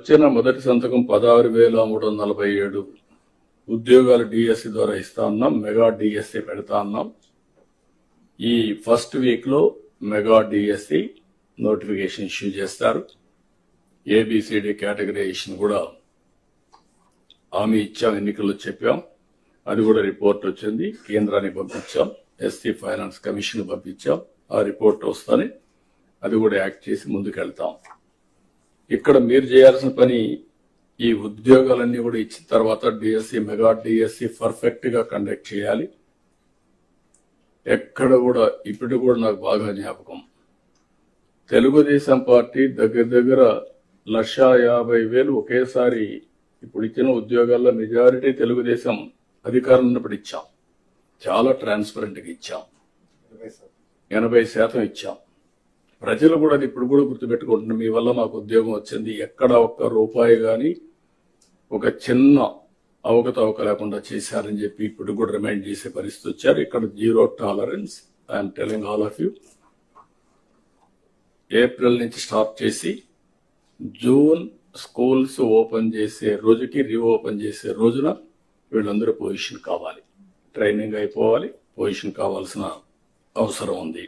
వచ్చిన మొదటి సంతకం 16,347 ఉద్యోగాలు డిఎస్సి ద్వారా ఇస్తా ఉన్నాం. మెగా డిఎస్సి పెడతా ఉన్నాం. ఈ ఫస్ట్ వీక్ లో మెగా డిఎస్సి నోటిఫికేషన్ ఇష్యూ చేస్తారు. ఏబిసిడి కేటగరైజేషన్ కూడా హామీ ఇచ్చాం, ఎన్నికల్లో చెప్పాం. అది కూడా రిపోర్ట్ వచ్చింది, కేంద్రానికి పంపించాం, ఎస్సీ ఫైనాన్స్ కమిషన్ పంపించాం. ఆ రిపోర్ట్ వస్తానే అది కూడా యాక్ట్ చేసి ముందుకెళ్తాం. ఇక్కడ మీరు చేయాల్సిన పని ఈ ఉద్యోగాలన్నీ కూడా ఇచ్చిన తర్వాత డిఎస్సి మెగా డిఎస్సి పర్ఫెక్ట్ గా కండక్ట్ చేయాలి. ఎక్కడ కూడా ఇప్పుడు కూడా నాకు బాగా జ్ఞాపకం, తెలుగుదేశం పార్టీ దగ్గర 1,50,000 ఒకేసారి ఇప్పుడు ఇచ్చిన ఉద్యోగాల్లో మెజారిటీ తెలుగుదేశం అధికారం ఉన్నప్పుడు ఇచ్చాం. చాలా ట్రాన్స్పరెంట్ గా ఇచ్చాం, 80% ఇచ్చాం. ప్రజలు కూడా అది ఇప్పుడు కూడా గుర్తుపెట్టుకుంటున్నారు. మీ వల్ల మాకు ఉద్యోగం వచ్చింది, ఎక్కడ ఒక్క రూపాయి గాని ఒక చిన్న అవకతవక లేకుండా చేశారని చెప్పి ఇప్పుడు కూడా రిమైండ్ చేసే పరిస్థితి వచ్చారు. ఇక్కడ zero tolerance. I'm telling all of you. April నుంచి స్టార్ట్ చేసి జూన్ స్కూల్స్ ఓపెన్ చేసే రోజుకి రీఓపెన్ చేసే రోజున వీళ్ళందరూ పొజిషన్ కావాలి, ట్రైనింగ్ అయిపోవాలి, పొజిషన్ కావాల్సిన అవసరం ఉంది.